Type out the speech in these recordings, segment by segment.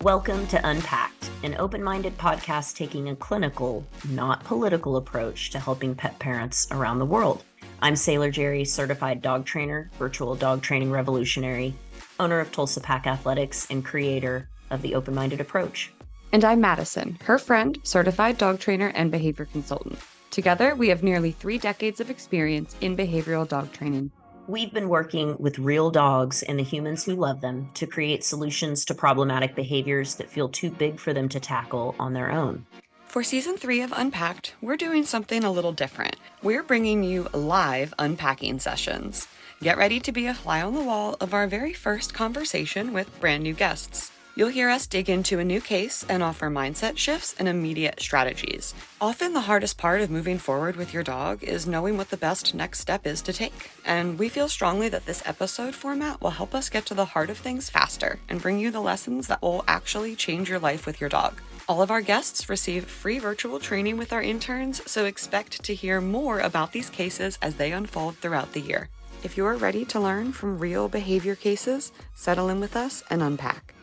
Welcome to Unpacked, an open-minded podcast taking a clinical, not political approach to helping pet parents around the world. I'm Sailor Jerri, certified dog trainer, virtual dog training revolutionary, owner of Tulsa Pack Athletics, and creator of the open-minded approach. And I'm Mattison, her friend, certified dog trainer and behavior consultant. Together, we have nearly 3 decades of experience in behavioral dog training. We've been working with real dogs and the humans who love them to create solutions to problematic behaviors that feel too big for them to tackle on their own. For Season 3 of Unpacked, we're doing something a little different. We're bringing you live unpacking sessions. Get ready to be a fly on the wall of our very first conversation with brand new guests. You'll hear us dig into a new case and offer mindset shifts and immediate strategies. Often the hardest part of moving forward with your dog is knowing what the best next step is to take. And we feel strongly that this episode format will help us get to the heart of things faster and bring you the lessons that will actually change your life with your dog. All of our guests receive free virtual training with our interns, so expect to hear more about these cases as they unfold throughout the year. If you are ready to learn from real behavior cases, settle in with us and unpack.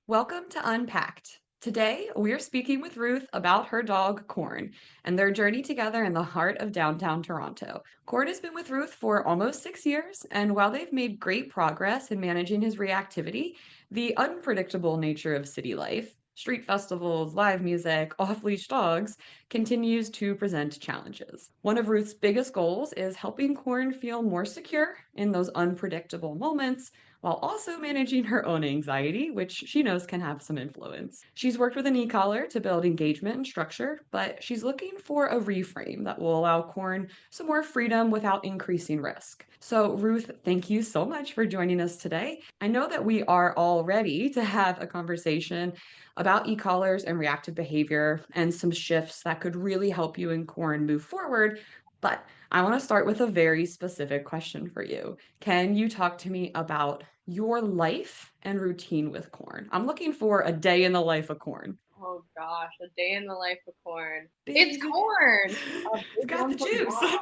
Welcome to Unpacked. Today, we're speaking with Ruth about her dog, Corn, and their journey together in the heart of downtown Toronto. Corn has been with Ruth for almost 6 years, and while they've made great progress in managing his reactivity, the unpredictable nature of city life, street festivals, live music, off-leash dogs, continues to present challenges. One of Ruth's biggest goals is helping Corn feel more secure in those unpredictable moments, while also managing her own anxiety, which she knows can have some influence. She's worked with an e-collar to build engagement and structure, but she's looking for a reframe that will allow Corn some more freedom without increasing risk. So, Ruth, thank you so much for joining us today. I know that we are all ready to have a conversation about e-collars and reactive behavior and some shifts that could really help you and Corn move forward, but I want to start with a very specific question for you. Can you talk to me about your life and routine with Corn? I'm looking for a day in the life of Corn. Oh gosh, a day in the life of Corn. It's Big. Corn. A He's big got the lump of juice. love.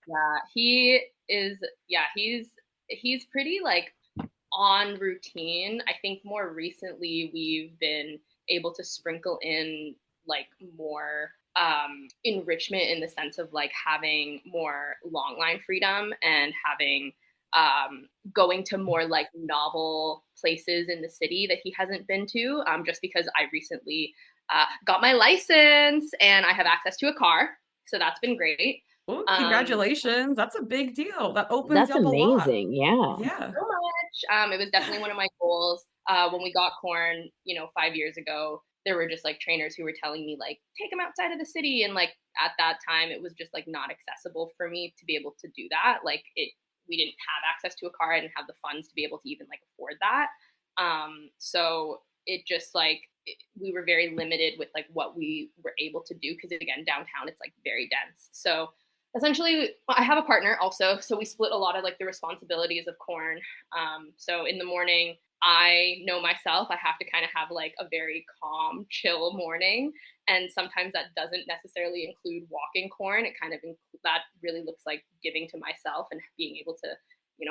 Yeah, he is. Yeah, he's pretty like on routine. I think more recently we've been able to sprinkle in like more enrichment in the sense of like having more long line freedom and having going to more like novel places in the city that he hasn't been to, just because I recently got my license and I have access to a car. So that's been great. Oh, congratulations. That's a big deal. That opens That's up a lot. amazing, yeah. Yeah. So much. It was definitely one of my goals. When we got Corn, 5 years ago, there were just like trainers who were telling me like, take him outside of the city. And like at that time, it was just like not accessible for me to be able to do that. We didn't have access to a car. I didn't have the funds to be able to even like afford that. So it just like, we were very limited with like what we were able to do. Cause again, downtown, it's like very dense. So essentially I have a partner also. So we split a lot of like the responsibilities of Corn. So in the morning, I know myself, I have to kind of have like a very calm, chill morning. And sometimes that doesn't necessarily include walking Corn. It kind of, that really looks like giving to myself and being able to,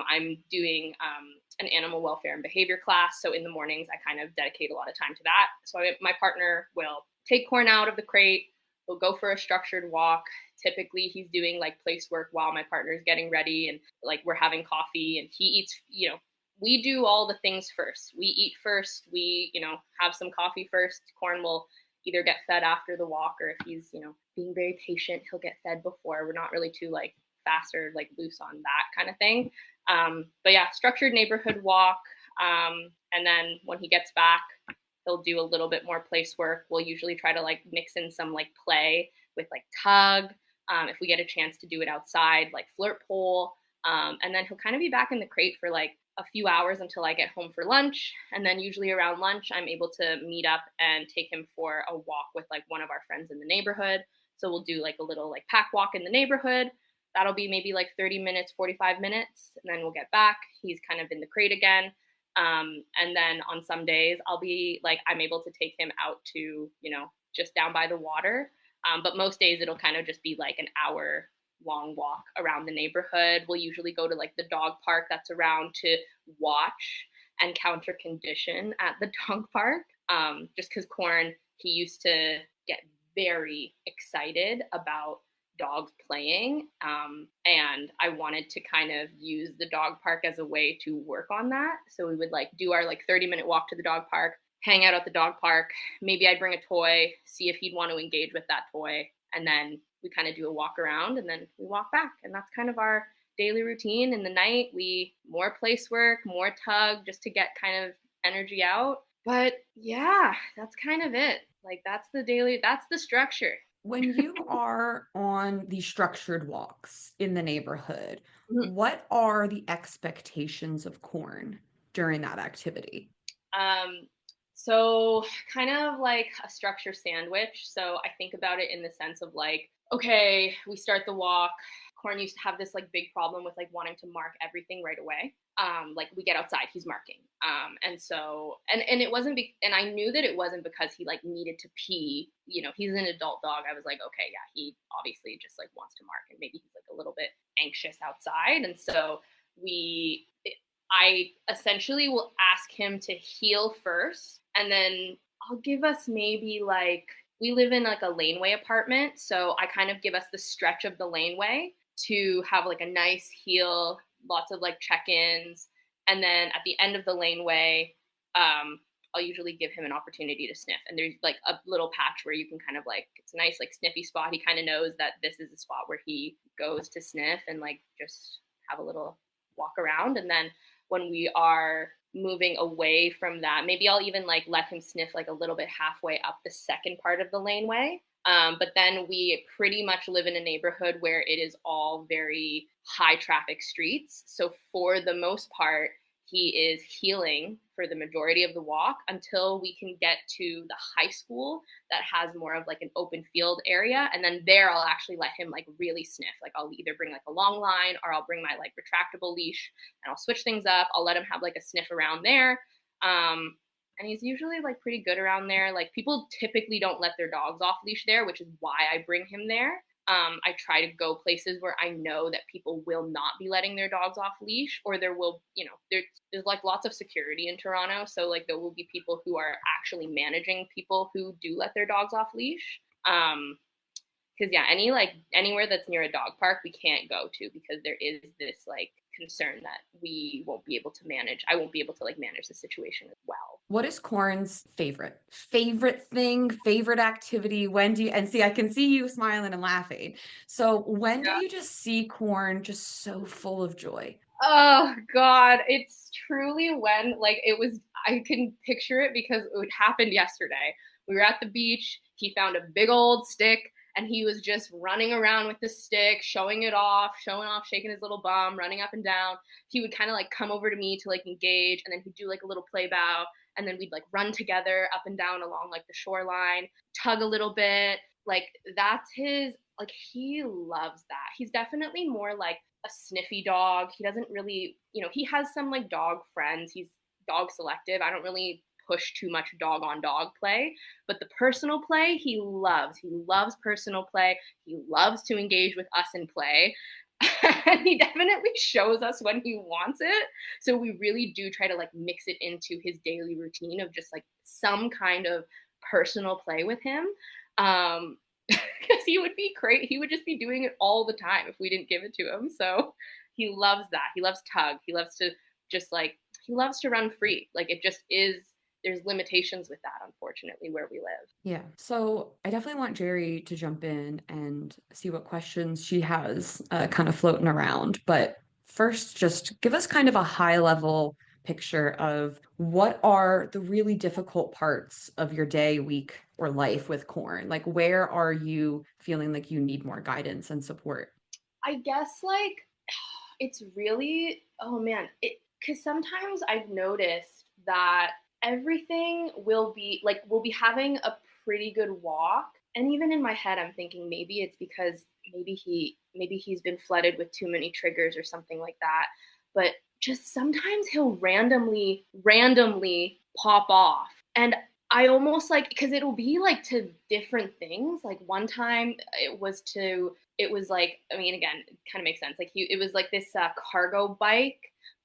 I'm doing an animal welfare and behavior class. So in the mornings, I kind of dedicate a lot of time to that. So my partner will take Corn out of the crate. We'll go for a structured walk. Typically he's doing like place work while my partner's getting ready and like we're having coffee and he eats, we do all the things first. We eat first. We, have some coffee first. Corn will either get fed after the walk or if he's, being very patient, he'll get fed before. We're not really too like fast or like loose on that kind of thing. But yeah, structured neighborhood walk. And then when he gets back, he'll do a little bit more place work. We'll usually try to like mix in some like play with like tug. If we get a chance to do it outside, like flirt pole. And then he'll kind of be back in the crate for like a few hours until I get home for lunch. And then usually around lunch, I'm able to meet up and take him for a walk with like one of our friends in the neighborhood. So we'll do like a little like pack walk in the neighborhood. That'll be maybe like 30 minutes, 45 minutes. And then we'll get back. He's kind of in the crate again. And then on some days I'll be like, I'm able to take him out to, just down by the water. But most days it'll kind of just be like an hour long walk around the neighborhood. We'll usually go to like the dog park that's around to watch and counter condition at the dog park. Just because Corn, he used to get very excited about dogs playing. And I wanted to kind of use the dog park as a way to work on that. So we would like do our like 30-minute walk to the dog park, hang out at the dog park. Maybe I'd bring a toy, see if he'd want to engage with that toy. And then we kind of do a walk around and then we walk back. And that's kind of our daily routine. In the night, we more place work, more tug, just to get kind of energy out. But yeah, that's kind of it. Like that's the structure. When you are on the structured walks in the neighborhood, Mhm. what are the expectations of Corn during that activity? Um, so kind of like a structure sandwich. So I think about it in the sense of like, okay, we start the walk. Corn used to have this like big problem with like wanting to mark everything right away. Like we get outside, he's marking. And so and it wasn't and I knew that it wasn't because he like needed to pee. You know, he's an adult dog. I was like, okay, yeah, he obviously just like wants to mark and maybe he's like a little bit anxious outside. And so we I essentially will ask him to heel first, and then I'll give us maybe like we live in like a laneway apartment, so I kind of give us the stretch of the laneway to have like a nice heel, lots of like check-ins, and then at the end of the laneway, I'll usually give him an opportunity to sniff. And there's like a little patch where you can kind of like it's a nice like sniffy spot. He kind of knows that this is a spot where he goes to sniff and like just have a little walk around. And then when we are moving away from that, maybe I'll even like let him sniff like a little bit halfway up the second part of the laneway. But then we pretty much live in a neighborhood where it is all very high traffic streets. So for the most part, he is healing for the majority of the walk until we can get to the high school that has more of like an open field area. And then there I'll actually let him like really sniff. Like I'll either bring like a long line or I'll bring my like retractable leash and I'll switch things up. I'll let him have like a sniff around there. And he's usually like pretty good around there. Like people typically don't let their dogs off leash there, which is why I bring him there. I try to go places where I know that people will not be letting their dogs off leash, or there will, you know, there's like lots of security in Toronto. So like there will be people who are actually managing people who do let their dogs off leash. Because yeah, anywhere that's near a dog park, we can't go to because there is this like concern that we won't be able to manage. I won't be able to like manage the situation as well. What is Corn's favorite thing, favorite activity? When do you, and see, I can see you smiling and laughing. So when do Yeah. you just see Corn just so full of joy? Oh God, it's truly when like it was. I can picture it because it happened yesterday. We were at the beach. He found a big old stick and he was just running around with the stick, showing off, shaking his little bum, running up and down. He would kind of like come over to me to like engage, and then he'd do like a little play bow, and then we'd like run together up and down along like the shoreline, tug a little bit. Like that's his. Like he loves that. He's definitely more like a sniffy dog. He doesn't really, he has some like dog friends. He's dog selective. I don't really push too much dog on dog play, but the personal play he loves. He loves personal play. He loves to engage with us in play. And he definitely shows us when he wants it. So we really do try to like mix it into his daily routine of just like some kind of personal play with him. Because he would be great. He would just be doing it all the time if we didn't give it to him. So he loves that. He loves tug. He loves to just like, he loves to run free. Like it just is, there's limitations with that, unfortunately, where we live. Yeah. So I definitely want Jerry to jump in and see what questions she has kind of floating around. But first, just give us kind of a high level picture of what are the really difficult parts of your day, week, or life with Corn? Like, where are you feeling like you need more guidance and support? I guess like it's really, oh man, because sometimes I've noticed that everything will be like, we'll be having a pretty good walk. And even in my head, I'm thinking maybe it's because maybe he's been flooded with too many triggers or something like that. But just sometimes he'll randomly pop off. And I almost like, because it'll be like to different things. Like one time it was like, I mean, again, it kind of makes sense. Like it was like this cargo bike,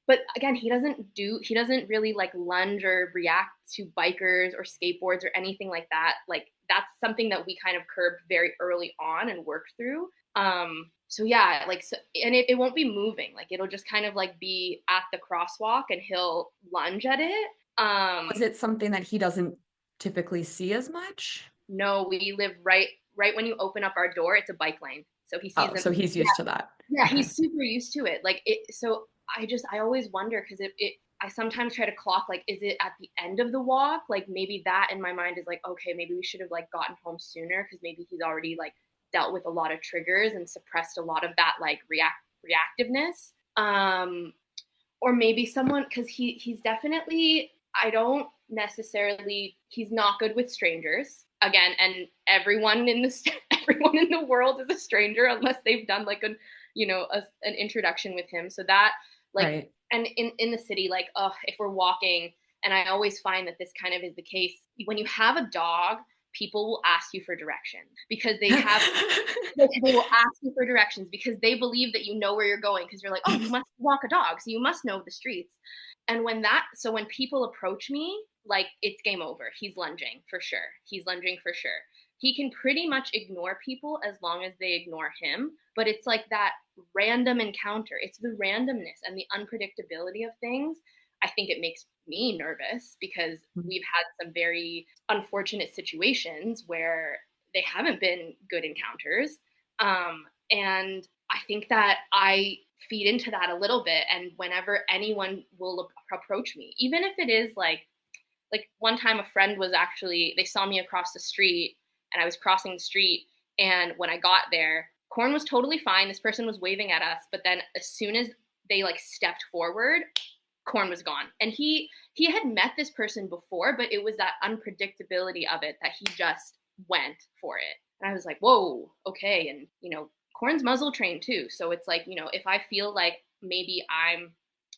but again, he doesn't really like lunge or react to bikers or skateboards or anything like that. Like that's something that we kind of curbed very early on and worked through. So yeah, like, so, and it won't be moving. Like it'll just kind of like be at the crosswalk and he'll lunge at it. Was it something that he doesn't typically see as much? No, we live right when you open up our door, it's a bike lane. So he sees Oh, them. so he's Yeah, used to that. yeah, Okay. he's super used to it. Like it, so I always wonder because I sometimes try to clock like, is it at the end of the walk? Like maybe that in my mind is like, okay, maybe we should have like gotten home sooner because maybe he's already like dealt with a lot of triggers and suppressed a lot of that like reactiveness. Or maybe someone because he's definitely, I don't necessarily, he's not good with strangers again, and everyone in the everyone in the world is a stranger unless they've done like an introduction with him. So that like, Right. and in the city, like, oh, if we're walking, and I always find that this kind of is the case when you have a dog, people will ask you for directions because they will ask you for directions because they believe that you know where you're going because you're like, oh, you must walk a dog, so you must know the streets. And when people approach me, like it's game over. He's lunging for sure. He's lunging for sure. He can pretty much ignore people as long as they ignore him, but it's like that random encounter. It's the randomness and the unpredictability of things. I think it makes me nervous because we've had some very unfortunate situations where they haven't been good encounters. And I think that I feed into that a little bit. And whenever anyone will approach me, even if it is like one time a friend was actually, they saw me across the street and I was crossing the street. And when I got there, Corn was totally fine. This person was waving at us. But then as soon as they like stepped forward, Corn was gone. And he had met this person before, but it was that unpredictability of it that he just went for it. And I was like, whoa, okay. And Corn's muzzle trained too. So it's like, if I feel like maybe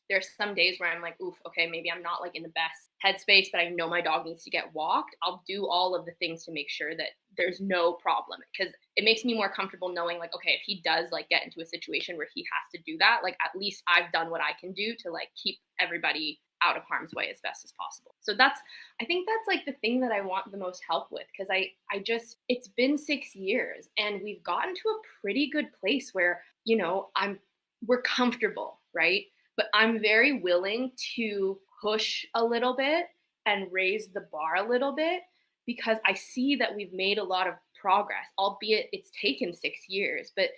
there's some days where I'm like, oof, okay, maybe I'm not like in the best headspace, but I know my dog needs to get walked. I'll do all of the things to make sure that there's no problem because it makes me more comfortable knowing like, okay, if he does like get into a situation where he has to do that, like at least I've done what I can do to like keep everybody out of harm's way as best as possible. So I think that's like the thing that I want the most help with because I just, it's been 6 years and we've gotten to a pretty good place where, we're comfortable, right? But I'm very willing to push a little bit and raise the bar a little bit because I see that we've made a lot of progress, albeit it's taken 6 years, but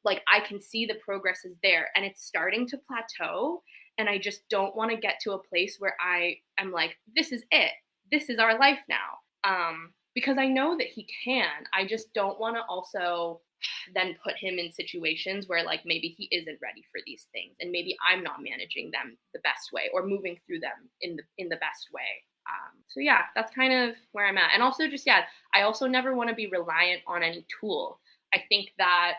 I can see the progress is there and it's starting to plateau. And I just don't want to get to a place where I am like, this is it. This is our life now. Because I know that he can. I just don't want to also then put him in situations where like maybe he isn't ready for these things and maybe I'm not managing them the best way or moving through them in the best way. So yeah, that's kind of where I'm at. And also just, yeah, I also never want to be reliant on any tool. I think that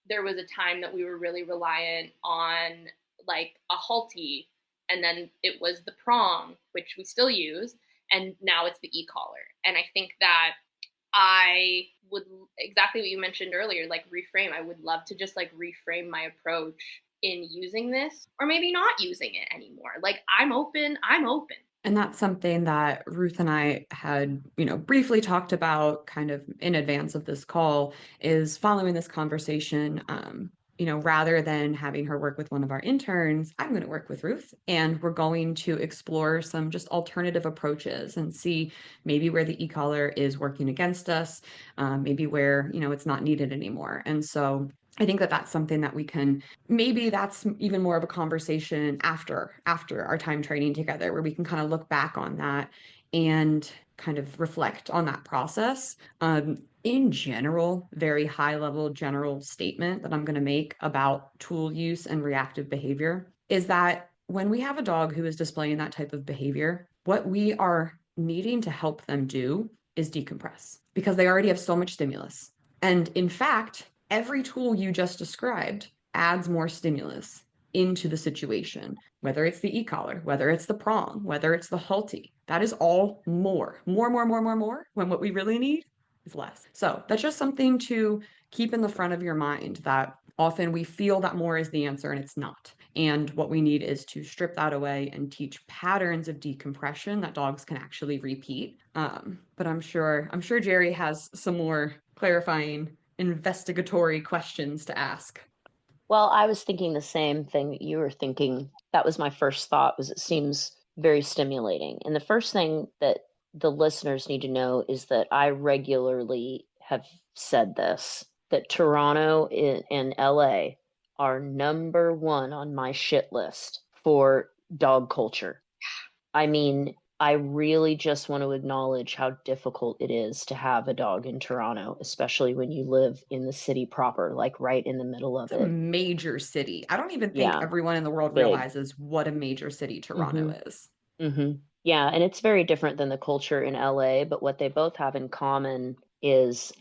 there was a time that we were really reliant on like a halty and then it was the prong, which we still use. And now it's the e-collar. And I think that I would, exactly what you mentioned earlier, like reframe. I would love to just like reframe my approach in using this or maybe not using it anymore. Like I'm open. And that's something that Ruth and I had, briefly talked about kind of in advance of this call is following this conversation. Rather than having her work with one of our interns, I'm going to work with Ruth and we're going to explore some just alternative approaches and see maybe where the e-collar is working against us, maybe where, it's not needed anymore. And so I think that that's something that we can, maybe that's even more of a conversation after our time training together, where we can kind of look back on that and kind of reflect on that process. In general, very high level general statement that I'm going to make about tool use and reactive behavior is that when we have a dog who is displaying that type of behavior, what we are needing to help them do is decompress because they already have so much stimulus. And in fact, every tool you just described adds more stimulus into the situation, whether it's the e-collar, whether it's the prong, whether it's the halty. That is all more, when what we really need is less. So that's just something to keep in the front of your mind that often we feel that more is the answer and it's not. And what we need is to strip that away and teach patterns of decompression that dogs can actually repeat. But I'm sure Jerry has some more clarifying, investigatory questions to ask. Well, I was thinking the same thing that you were thinking. That was my first thought, was it seems very stimulating. And the first thing that the listeners need to know is that I regularly have said this, that Toronto and LA are number one on my shit list for dog culture. I mean, I really just want to acknowledge how difficult it is to have a dog in Toronto, especially when you live in the city proper, like right in the middle of It's a it. major city. I don't even think Yeah, everyone in the world big. realizes what a major city Toronto Hmm. is. Hmm. Yeah, and it's very different than the culture in LA, but what they both have in common is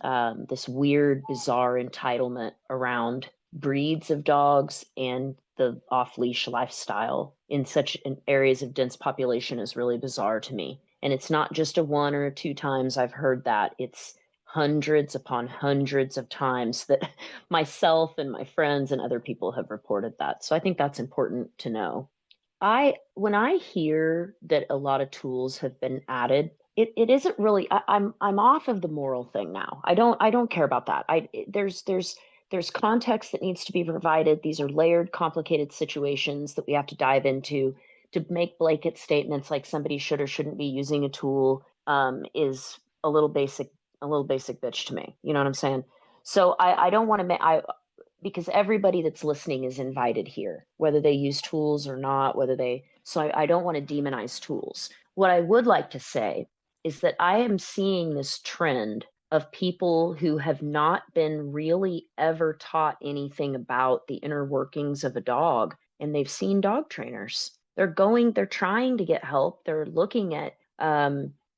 this weird, bizarre entitlement around breeds of dogs, and the off-leash lifestyle in such areas of dense population is really bizarre to me. And it's not just a one or two times I've heard that. It's hundreds upon hundreds of times that myself and my friends and other people have reported that. So I think that's important to know. When I hear that a lot of tools have been added, it isn't really, I'm off of the moral thing now. I don't care about that. There's context that needs to be provided. These are layered, complicated situations that we have to dive into. To make blanket statements like somebody should or shouldn't be using a tool is a little basic bitch to me. You know what I'm saying? So I don't want to make I because everybody that's listening is invited here, whether they use tools or not, so I don't want to demonize tools. What I would like to say is that I am seeing this trend of people who have not been really ever taught anything about the inner workings of a dog, and they've seen dog trainers. They're trying to get help. They're looking at,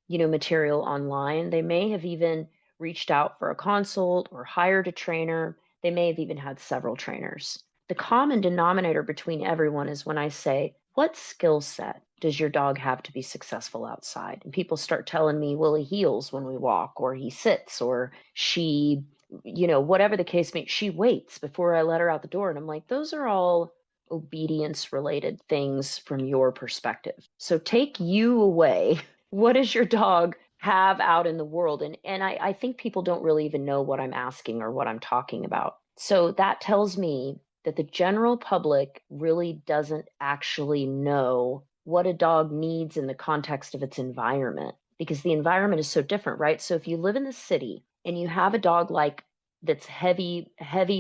material online. They may have even reached out for a consult or hired a trainer. They may have even had several trainers. The common denominator between everyone is when I say, what skill set does your dog have to be successful outside? And people start telling me, well, he heels when we walk, or he sits, or she, whatever the case may be, she waits before I let her out the door. And I'm like, those are all obedience related things from your perspective. So take you away. What does your dog have out in the world? And I think people don't really even know what I'm asking or what I'm talking about. So that tells me that the general public really doesn't actually know what a dog needs in the context of its environment, because the environment is so different, right? So if you live in the city and you have a dog like that's heavy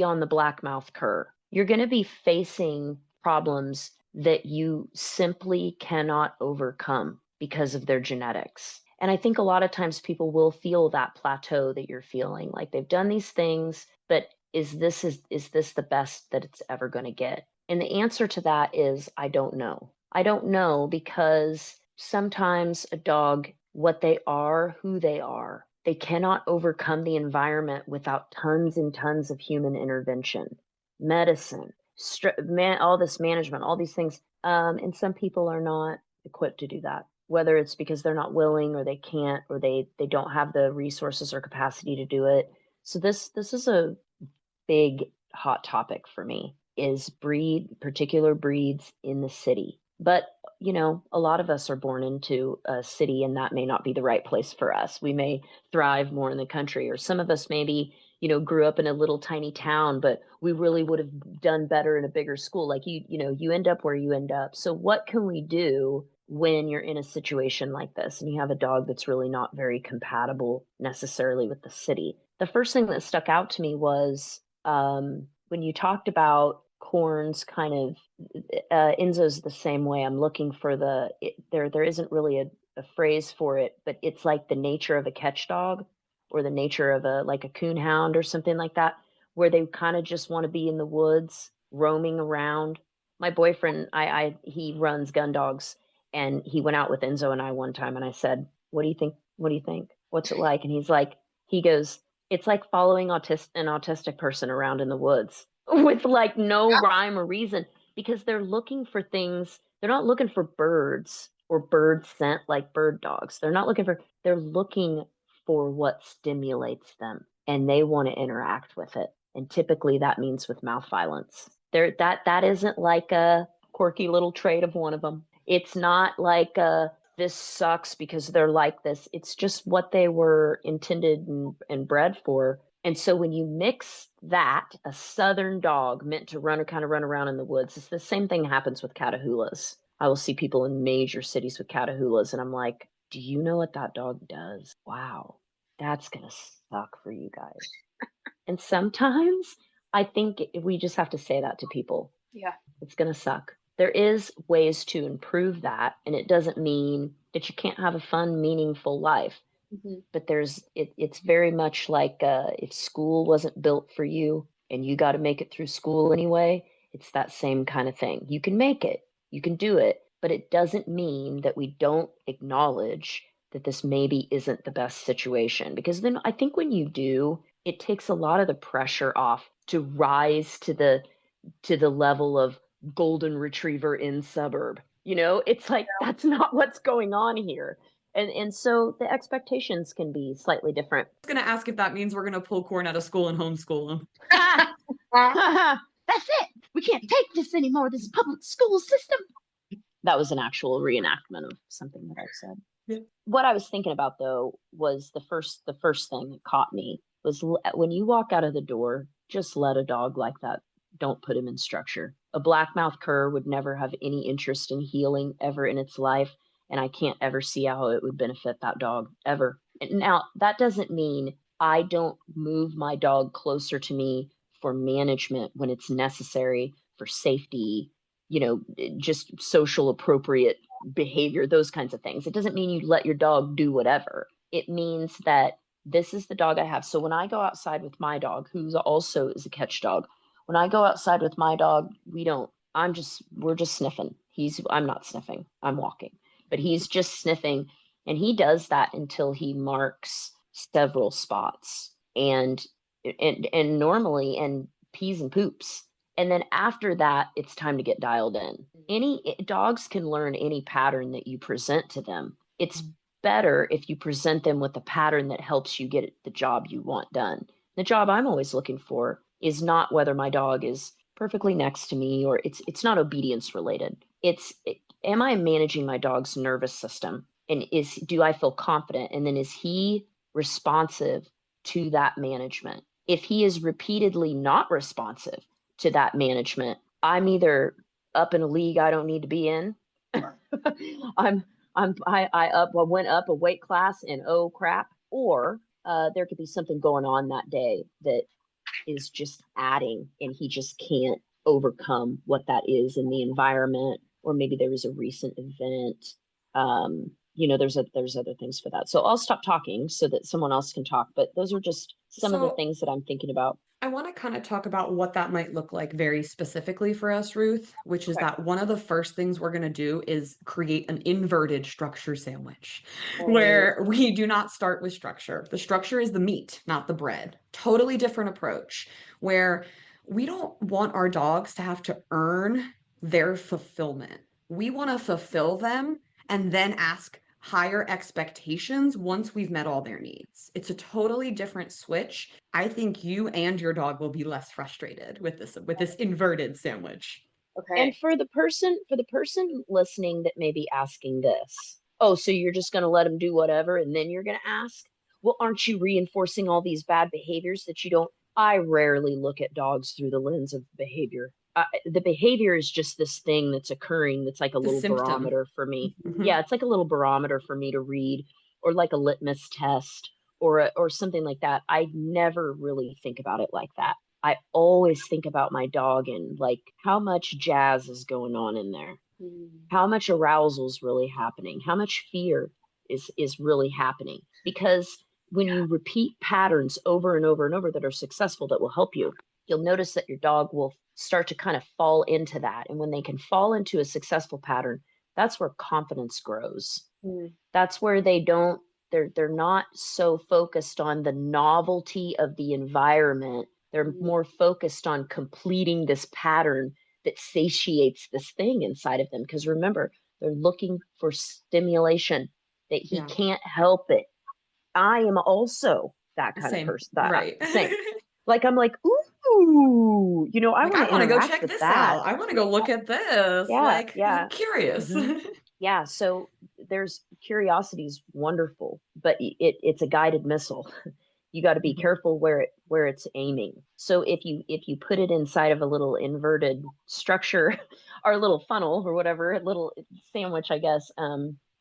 on the black mouth cur, you're going to be facing problems that you simply cannot overcome because of their genetics. And I think a lot of times people will feel that plateau that you're feeling, like they've done these things, but is this the best that it's ever going to get? And the answer to that is I don't know. I don't know, because sometimes a dog, what they are, who they are, they cannot overcome the environment without tons and tons of human intervention, medicine, all this management, all these things. And some people are not equipped to do that, whether it's because they're not willing, or they can't, or they don't have the resources or capacity to do it. So this is a big hot topic for me, is particular breeds in the city. But a lot of us are born into a city, and that may not be the right place for us. We may thrive more in the country, or some of us maybe grew up in a little tiny town, but we really would have done better in a bigger school. Like you end up where you end up. So what can we do when you're in a situation like this and you have a dog that's really not very compatible necessarily with the city? The first thing that stuck out to me was when you talked about corns, kind of, Enzo's the same way. I'm looking for there isn't really a phrase for it, but it's like the nature of a catch dog, or the nature of a coon hound or something like that, where they kind of just want to be in the woods roaming around. My boyfriend, he runs gun dogs, and he went out with Enzo and I one time, and I said, what do you think? What do you think? What's it like? And he goes, it's like following an autistic person around in the woods with like no rhyme or reason, because they're looking for things. They're not looking for birds or bird scent like bird dogs. They're looking for what stimulates them, and they want to interact with it. And typically that means with mouth violence. That isn't like a quirky little trait of one of them. It's not like this sucks because they're like this. It's just what they were intended and bred for. And so when you mix that, a southern dog meant to kind of run around in the woods, it's the same thing happens with Catahoulas. I will see people in major cities with Catahoulas, and I'm like, do you know what that dog does? Wow, that's going to suck for you guys. And sometimes I think we just have to say that to people. Yeah. It's going to suck. There is ways to improve that, and it doesn't mean that you can't have a fun, meaningful life. Mm-hmm. But it's very much like if school wasn't built for you and you got to make it through school anyway, it's that same kind of thing. You can make it, you can do it, but it doesn't mean that we don't acknowledge that this maybe isn't the best situation. Because then I think when you do, it takes a lot of the pressure off to rise to the level of golden retriever in suburb. It's like that's not what's going on here. And so the expectations can be slightly different. I was going to ask if that means we're going to pull Corn out of school and homeschool him. That's it. We can't take this anymore, this public school system. That was an actual reenactment of something that I've said. Yeah. What I was thinking about, though, was the first thing that caught me was when you walk out of the door, just let a dog like that. Don't put him in structure. A black-mouthed cur would never have any interest in healing ever in its life. And I can't ever see how it would benefit that dog ever. Now, that doesn't mean I don't move my dog closer to me for management when it's necessary, for safety, just social appropriate behavior, those kinds of things. It doesn't mean you let your dog do whatever. It means that this is the dog I have. So when I go outside with my dog, who also is a catch dog, when I go outside with my dog, we're just sniffing. I'm not sniffing, I'm walking. But he's just sniffing, and he does that until he marks several spots and normally and pees and poops. And then after that, it's time to get dialed in. Dogs can learn any pattern that you present to them. It's better if you present them with a pattern that helps you get the job you want done. The job I'm always looking for is not whether my dog is perfectly next to me, or it's not obedience related. Am I managing my dog's nervous system? And do I feel confident? And then is he responsive to that management? If he is repeatedly not responsive to that management, I'm either up in a league I don't need to be in. I went up a weight class and oh crap. Or there could be something going on that day that is just adding, and he just can't overcome what that is in the environment. Or maybe there was a recent event. There's other things for that. So I'll stop talking so that someone else can talk. But those are just some of the things that I'm thinking about. I want to kind of talk about what that might look like very specifically for us, Ruth, which is that one of the first things we're going to do is create an inverted structure sandwich where we do not start with structure. The structure is the meat, not the bread. Totally different approach where we don't want our dogs to have to earn their fulfillment. We want to fulfill them and then ask higher expectations once we've met all their needs. It's a totally different switch. I think you and your dog will be less frustrated with this inverted sandwich. Okay. And for the person listening that may be asking this, oh, so you're just going to let him do whatever and then you're going to ask? Well, aren't you reinforcing all these bad behaviors that you don't? I rarely look at dogs through the lens of behavior. The behavior is just this thing that's occurring that's like a little barometer for me. Mm-hmm. Yeah, it's like a little barometer for me to read, or like a litmus test or something like that. I never really think about it like that. I always think about my dog and like how much jazz is going on in there. How much arousal is really happening? How much fear is really happening? Because when you repeat patterns over and over and over that are successful, that will help you, you'll notice that your dog will start to kind of fall into that. And when they can fall into a successful pattern, that's where confidence grows. That's where they're not so focused on the novelty of the environment. They're more focused on completing this pattern that satiates this thing inside of them. Because remember, they're looking for stimulation that he can't help it. I am also that kind of person. Right. Same. Like, I'm like, ooh, Ooh, I Like, want I to want to go interact check with this that. out. I want to go look at this. Yeah, Like, yeah. I'm curious. Hmm. Yeah, so there's curiosity is wonderful, but it's a guided missile. You got to be Mhm. careful where it's aiming. So if you put it inside of a little inverted structure or a little funnel or whatever, a little sandwich, I guess,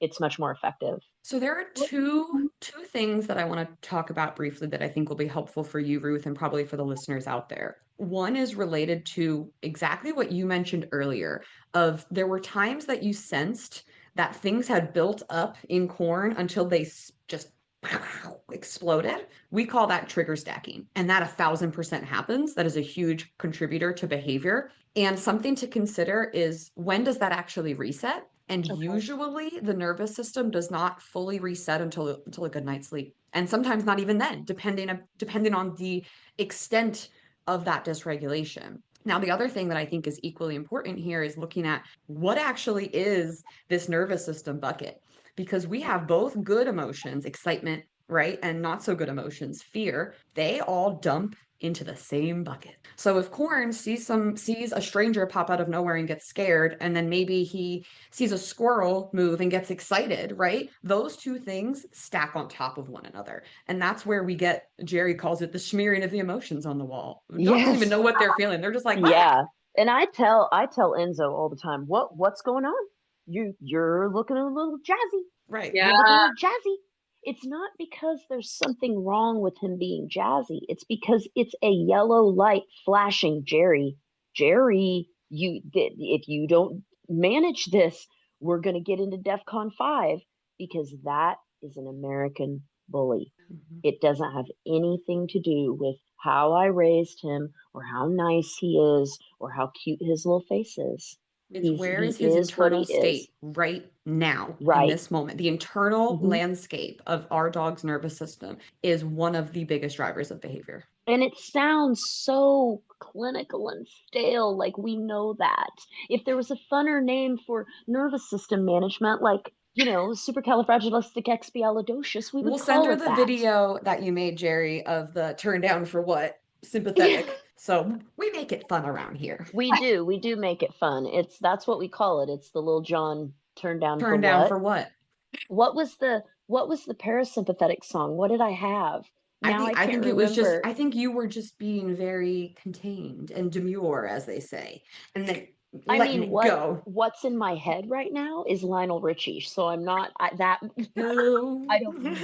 it's much more effective. So there are two things that I want to talk about briefly that I think will be helpful for you, Ruth, and probably for the listeners out there. One is related to exactly what you mentioned earlier, of there were times that you sensed that things had built up in corn until they just exploded. We call that trigger stacking, and that 1,000% happens. That is a huge contributor to behavior. And something to consider is, when does that actually reset? And Okay. usually the nervous system does not fully reset until a good night's sleep. And sometimes not even then, depending on the extent of that dysregulation. Now, the other thing that I think is equally important here is looking at what actually is this nervous system bucket, because we have both good emotions, excitement, right, and not so good emotions, fear. They all dump into the same bucket. So if Corn sees a stranger pop out of nowhere and gets scared, and then maybe he sees a squirrel move and gets excited, right? Those two things stack on top of one another. And that's where we get, Jerry calls it the smearing of the emotions on the wall. Dogs don't even Yes. know what they're feeling. They're just like, ah, Yeah. And I tell Enzo all the time, what's going on? You're looking a little jazzy. right. Yeah. You're looking a little jazzy. It's not because there's something wrong with him being jazzy. It's because it's a yellow light flashing, Jerry. Jerry, if you don't manage this, we're going to get into DEFCON 5 because that is an American bully. Mhm. It doesn't have anything to do with how I raised him or how nice he is or how cute his little face is. It's where He is his is what he internal is. state right now in Right. this moment. The internal Hmm. landscape of our dog's nervous system is one of the biggest drivers of behavior. And it sounds so clinical and stale, like we know that. If there was a funner name for nervous system management, like, supercalifragilisticexpialidocious, we would We'll send call her it the that. video that you made, Jerry, of the turn down for what? Sympathetic. So we make it fun around here. We do make it fun. That's what we call it. It's the Lil John turn down for Turn down what? for what? What was the parasympathetic song? What did I have? Now I I can't think it was just remember. I think you were just being very contained and demure, as they say, and then I letting mean, it go. what's in my head right now is Lionel Richie. So I'm not that Hello. I don't know.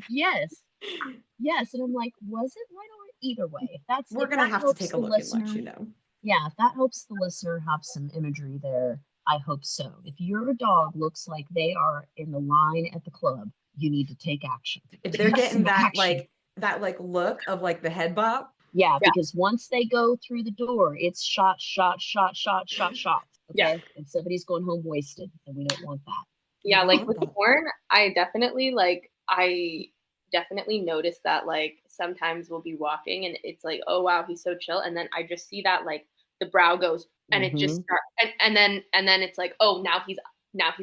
Yes. Yes, and I'm like, was it Lionel? Either way, We're if gonna that have to helps take a the look and let listener, you know. yeah, if that helps the listener have some imagery there, I hope so. If your dog looks like they are in the line at the club, you need to take action. If they're Take getting some action. that like look of like the head bop, Yeah, Yeah. because once they go through the door, it's shot, shot, shot, shot, shot, shot. Yeah. Okay. And somebody's going home wasted, and we don't want that. we Yeah, don't like want with that. corn, I definitely notice that like sometimes we'll be walking and it's like, oh wow, he's so chill. And then I just see that like the brow goes and it just Mm-hmm. starts and then it's like, oh now he's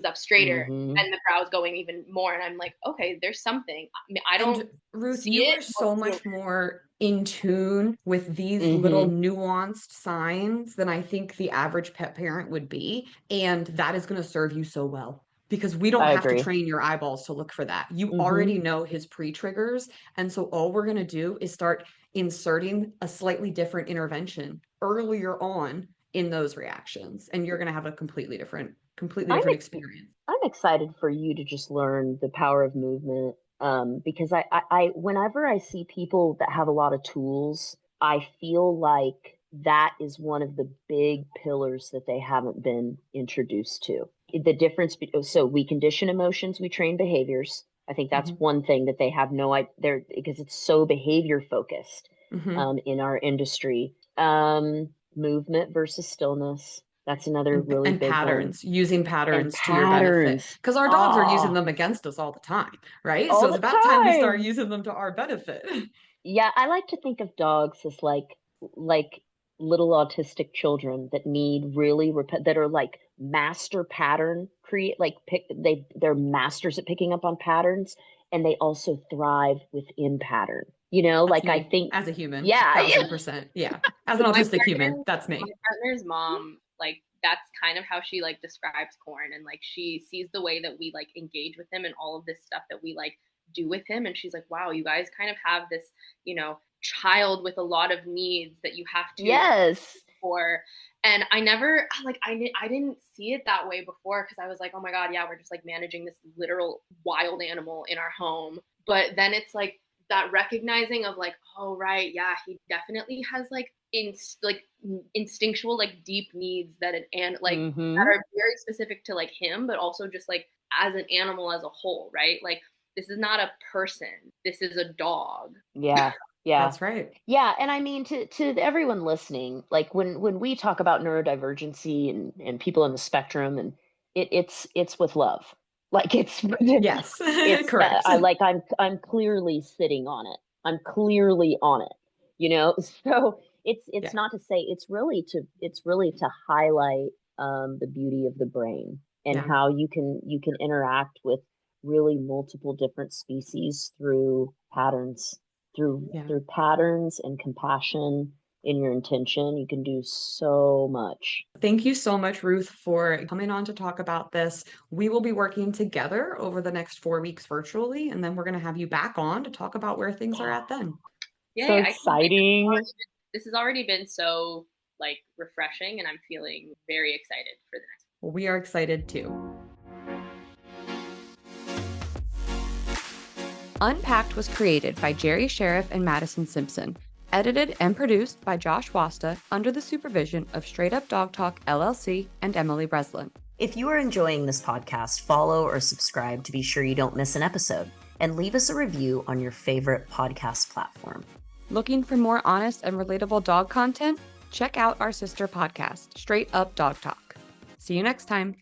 up straighter Mm-hmm. and the brow's going even more. And I'm like, okay, there's something. I mean, I don't And Ruth, see you it are or so feel much more in tune with these little Mm-hmm. nuanced signs than I think the average pet parent would be. And that is going to serve you so well because we don't I have to agree. train your eyeballs to look for that. You Mm-hmm. already know his pre-triggers. And so all we're going to do is start inserting a slightly different intervention earlier on in those reactions. And you're going to have a completely I'm different ex- experience. I'm excited for you to just learn the power of movement. Because whenever I see people that have a lot of tools, I feel like that is one of the big pillars that they haven't been introduced to. The difference, so we condition emotions, we train behaviors. I think that's Mhm. one thing that they have no idea there because it's so behavior focused, Mhm. in our industry. Movement versus stillness. That's another really And big one. patterns, using And patterns to your benefit. patterns. Because our dogs are using Oh, them against us all the time, right? So all it's the about time we start time. using them to our benefit. Yeah, I like to think of dogs as like little autistic children that need really that are like master pattern create like they're masters at picking up on patterns and they also thrive within pattern. You know, That's like I me think, as a human. yeah, 1000%. Yeah. As an My autistic human, that's me. my partner's mom, like that's kind of how she like describes Corn, and like she sees the way that we like engage with him and all of this stuff that we like do with him, and she's like, wow, you guys kind of have this, child with a lot of needs that you have to yes, for. And I never like I didn't see it that way before, because I was like, oh my god, yeah, we're just like managing this literal wild animal in our home. But then it's like that recognizing of like, oh right, yeah, he definitely has like instinctual like deep needs that that are very specific to like him, but also just like as an animal as a whole, right? Like this is not a person, this is a dog. yeah, yeah. That's right. Yeah, and I mean to everyone listening, like when we talk about neurodivergency and people in the spectrum, and it's with love. Like Yes. it's Correct. I'm clearly sitting on it. I'm clearly on it. You know, so Yeah. it's not to say, it's really to highlight the beauty of the brain and Yeah. how you can interact with really multiple different species through patterns, Yeah. through patterns and compassion in your intention. You can do so much. Thank you so much, Ruth, for coming on to talk about this. We will be working together over the next 4 weeks virtually, and then we're going to have you back on to talk about where things are at then. So Yay, I can't wait. exciting. This has already been so like refreshing, and I'm feeling very excited for the next Well, we are excited too. Unpacked was created by Jerri Sheriff and Mattison Simpson, edited and produced by Josh Wasta under the supervision of Straight Up Dog Talk LLC and Emily Breslin. If you are enjoying this podcast, follow or subscribe to be sure you don't miss an episode, and leave us a review on your favorite podcast platform. Looking for more honest and relatable dog content? Check out our sister podcast, Straight Up Dog Talk. See you next time.